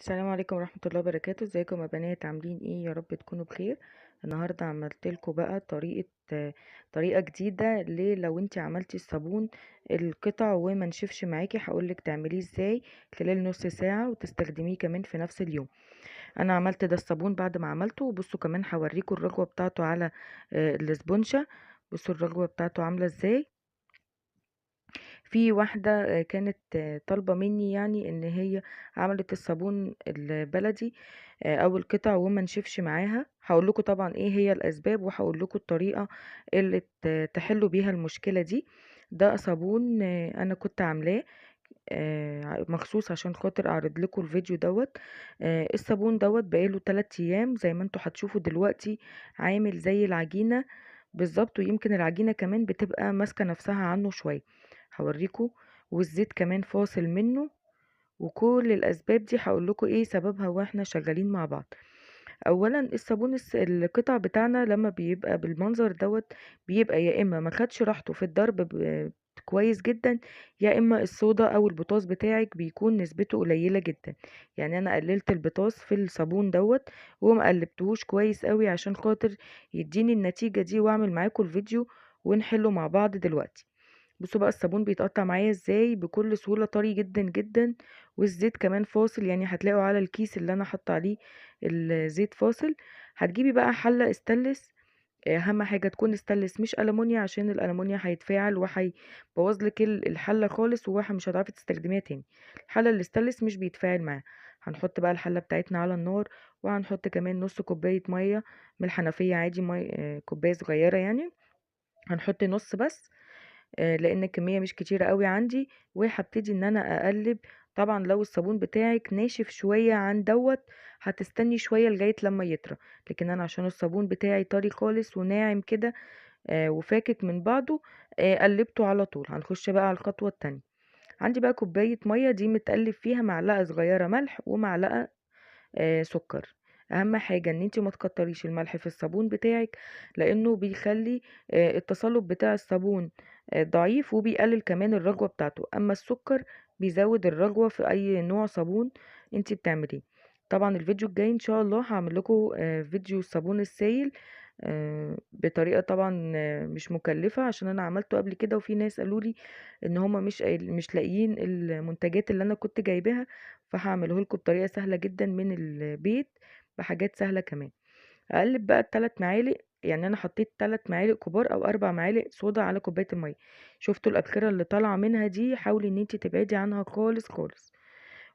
السلام عليكم ورحمة الله وبركاته. ازيكم يا بنات؟ عاملين ايه؟ يا رب تكونوا بخير. النهاردة عملت لكم بقى طريقة جديدة لو انت عملتي الصابون القطع وما نشفش معاكي. هقولك تعمليه ازاي خلال نص ساعة وتستخدميه كمان في نفس اليوم. انا عملت ده الصابون بعد ما عملته، وبصوا كمان هوريكم الرغوة بتاعته على الاسبونشة. بصوا الرغوة بتاعته عاملة ازاي. في واحدة كانت طالبة مني يعني ان هي عملت الصابون البلدي او القطع وما نشفش معاها. هقول لكم طبعا ايه هي الاسباب، وهقول لكم الطريقة اللي تحلوا بيها المشكلة دي. ده صابون انا كنت عاملاه مخصوص عشان خاطر اعرض لكم الفيديو دوت. الصابون دوت بقاله 3 ايام زي ما انتوا هتشوفوا دلوقتي، عامل زي العجينة بالظبط، ويمكن العجينة كمان بتبقى ماسكة نفسها عنه شوية. هوريكم، والزيت كمان فاصل منه. وكل الاسباب دي هقول لكم ايه سببها واحنا شغالين مع بعض. اولا الصابون القطع بتاعنا لما بيبقى بالمنظر دوت بيبقى يا اما ما خدش راحته في الضرب كويس جدا، يا اما الصودا او البوتاص بتاعك بيكون نسبته قليله جدا. يعني انا قللت البوتاص في الصابون دوت وما قلبتهوش كويس قوي عشان خاطر يديني النتيجه دي، واعمل معاكم الفيديو ونحله مع بعض دلوقتي. بصوا بقى الصابون بيتقطع معايا ازاي بكل سهولة، طري جدا جدا. والزيت كمان فاصل، يعني هتلاقوا على الكيس اللي انا حاطه عليه الزيت فاصل. هتجيبي بقى حلة استانلس، اهم حاجة تكون استانلس مش ألمونيا، عشان الألمونيا هيتفاعل وهيبوظ لك الحلة خالص مش هتعرفي تستخدميها تاني. الحلة الاستانلس مش بيتفاعل معاها. هنحط بقى الحلة بتاعتنا على النار، وهنحط كمان نص كوباية مية من الحنفية عادي، كوباية صغيرة يعني. هنحط نص بس لان الكميه مش كتيره قوي عندي. وهبتدي ان انا اقلب. طبعا لو الصابون بتاعك ناشف شويه عن دوت هتستني شويه لغايه لما يطرى، لكن انا عشان الصابون بتاعي طري خالص وناعم كده وفاكك من بعضه قلبته على طول. هنخش بقى على الخطوه التانية. عندي بقى كوبايه ميه دي متقلب فيها معلقه صغيره ملح ومعلقه سكر. اهم حاجة ان انتي ما تكتريش الملح في الصابون بتاعك، لانه بيخلي التصلب بتاع الصابون ضعيف، وبيقلل كمان الرغوة بتاعته. اما السكر بيزود الرغوة في اي نوع صابون انتي بتعمليه. طبعا الفيديو الجاي ان شاء الله هعمل لكم فيديو الصابون السائل بطريقة طبعا مش مكلفة، عشان انا عملته قبل كده وفي ناس قالوا لي ان هما مش لاقيين المنتجات اللي انا كنت جايباها. فهعمله لكم بطريقة سهلة جدا من البيت، بحاجات سهلة كمان. اقلب بقى الثلاث معالق، يعني انا حطيت 3 معالق كبار او 4 معالق صودا على كوباية المية. شفتوا الابخرة اللي طالعة منها دي؟ حاولي ان انت تبعدي عنها خالص خالص.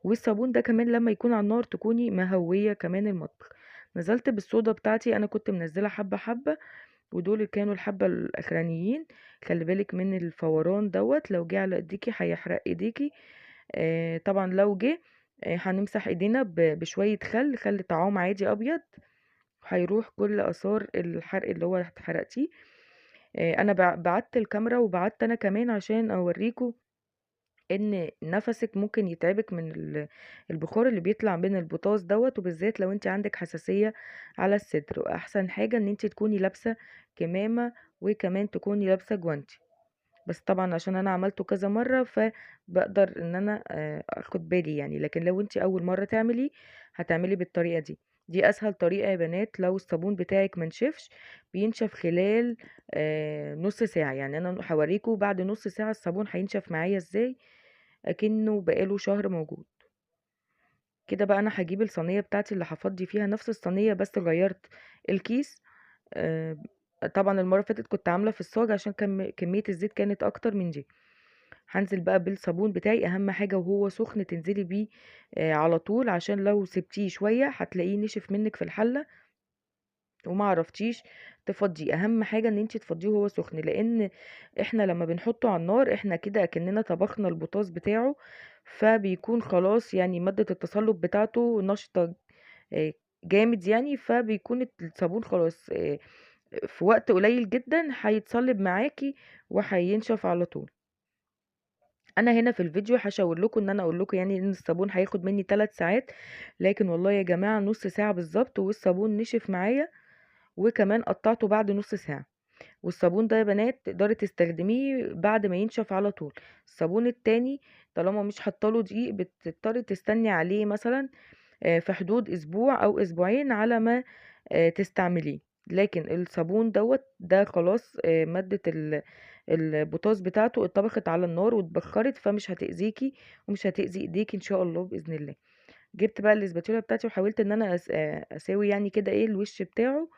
والصابون ده كمان لما يكون على النار تكوني مهوية كمان المطبخ. نزلت بالصودا بتاعتي، انا كنت منزلة حبة حبة، ودول كانوا الحبة الاخرانيين. خلي بالك من الفوران دوت، لو جه على ايديكي هيحرق ايديكي. طبعا لو جه هنمسح ايدينا بشوية خل طعام عادي ابيض، هيروح كل اثار الحرق اللي هو اتحرقتيه. انا بعدت الكاميرا وبعدت انا كمان عشان اوريكم ان نفسك ممكن يتعبك من البخار اللي بيطلع من البوتاص دوت، وبالذات لو انت عندك حساسية على الصدر. واحسن حاجة ان انت تكوني لابسة كمامة، وكمان تكوني لابسة جوانتي. بس طبعا عشان انا عملته كذا مرة فبقدر ان انا اخد بالي يعني. لكن لو انت اول مرة تعملي هتعملي بالطريقة دي. دي اسهل طريقة يا بنات. لو الصابون بتاعك منشفش، بينشف خلال نص ساعة. يعني انا هوريكم بعد نص ساعة الصابون هينشف معايا ازاي، اكنه بقاله شهر موجود. كده بقى انا هجيب الصينية بتاعتي اللي هفضي فيها نفس الصينية، بس غيرت الكيس. آه، طبعا المرة اللي فاتت كنت عاملة في الصاج عشان كمية الزيت كانت اكتر من دي. هنزل بقى بالصابون بتاعي، اهم حاجة وهو سخن تنزلي بيه على طول، عشان لو سبتيه شوية هتلاقيه نشف منك في الحلة وما عرفتيش تفضيه. اهم حاجة ان انتي تفضيه وهو سخن، لان احنا لما بنحطه على النار احنا كده اكننا طبخنا البوتاص بتاعه، فبيكون خلاص يعني مادة التصلب بتاعته نشطة آه، جامد يعني. فبيكون الصابون خلاص في وقت قليل جدا هيتصلب معاكي وهينشف على طول. انا هنا في الفيديو هشاور لكم ان انا اقول لكم يعني ان الصابون هياخد مني 3 ساعات، لكن والله يا جماعة نص ساعة بالظبط والصابون نشف معايا. وكمان قطعته بعد نص ساعة. والصابون ده يا بنات تقدري تستخدميه بعد ما ينشف على طول. الصابون التاني طالما مش حاطاله دقيق بتضطري تستني عليه مثلا في حدود أسبوع أو أسبوعين على ما تستعمليه. لكن الصابون ده خلاص مادة البوتاص بتاعته اتطبخت على النار واتبخرت، فمش هتأذيكي ومش هتأذي ايديك ان شاء الله بإذن الله. جبت بقى الاسباتيولا بتاعتي وحاولت ان انا اساوي يعني كده ايه الوش بتاعه،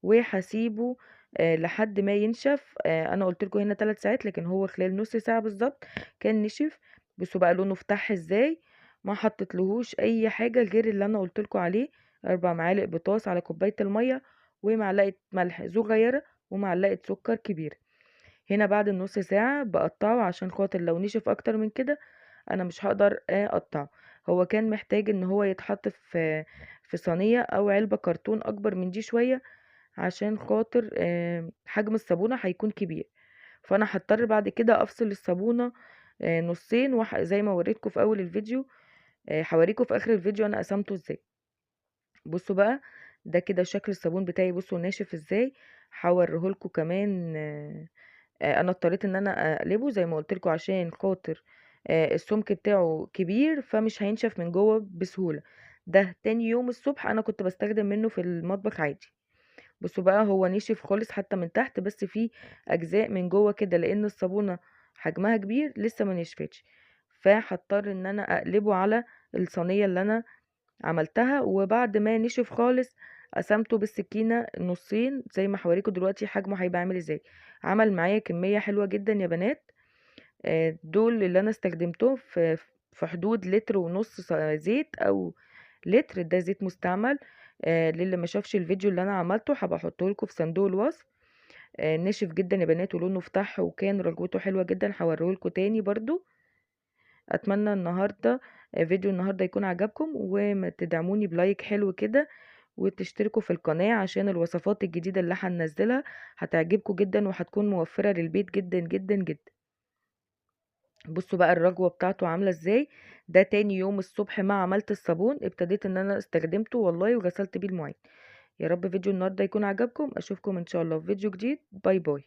وهسيبه لحد ما ينشف. انا قلت لكم هنا 3 ساعات، لكن هو خلال نص ساعة بالظبط كان نشف. بصوا بقى لونه فتح ازاي، ما حطيتلهوش اي حاجة غير اللي انا قلت لكم عليه: 4 معالق بطاطس على كوباية المية، ومعلقة ملح صغيرة، ومعلقة سكر كبيرة. هنا بعد النص ساعة بقطعه عشان خاطر لو نشف اكتر من كده انا مش هقدر اقطعه. هو كان محتاج ان هو يتحط في صينية او علبة كرتون اكبر من دي شوية، عشان خاطر حجم الصابونة هيكون كبير. فانا هضطر بعد كده افصل الصابونة نصين، زي ما وريتكم في اول الفيديو. هوريكم في اخر الفيديو انا قسمته ازاي. بصوا بقى، ده كده شكل الصابون بتاعي، بصوا ناشف ازاي. هوريهولكوا كمان. انا اضطريت ان انا اقلبه زي ما قلت لكم عشان خاطر السمك بتاعه كبير، فمش هينشف من جوه بسهولة. ده تاني يوم الصبح انا كنت بستخدم منه في المطبخ عادي. بصوا بقى هو نشف خالص حتى من تحت، بس فيه اجزاء من جوه كده لان الصابونة حجمها كبير لسه ما نشفتش. فهضطر ان انا اقلبه على الصينية اللي انا عملتها. وبعد ما نشف خالص قسمته بالسكينة نصين زي ما هوريكم دلوقتي حجمه هيبقى عامل ازاي. عمل معايا كمية حلوة جدا يا بنات. دول اللي انا استخدمتهم في حدود لتر ونص زيت او لتر. ده زيت مستعمل. للي ما شافش الفيديو اللي انا عملته هبقى احطه لكم في صندوق الوصف. نشف جدا يا بنات ولونه فتح وكان رجوته حلوة جدا. هوريه لكم تاني برضو. اتمنى النهارده فيديو النهارده يكون عجبكم، وما تدعموني بلايك حلو كده، وتشتركوا في القناة عشان الوصفات الجديدة اللي هننزلها هتعجبكم جدا وهتكون موفرة للبيت جدا جدا جدا. بصوا بقى الرجوة بتاعته عاملة ازاي. ده تاني يوم الصبح ما عملت الصابون ابتديت ان انا استخدمته والله وغسلت بيه المواعين. يا رب فيديو النهارده يكون عجبكم. اشوفكم ان شاء الله في فيديو جديد. باي باي.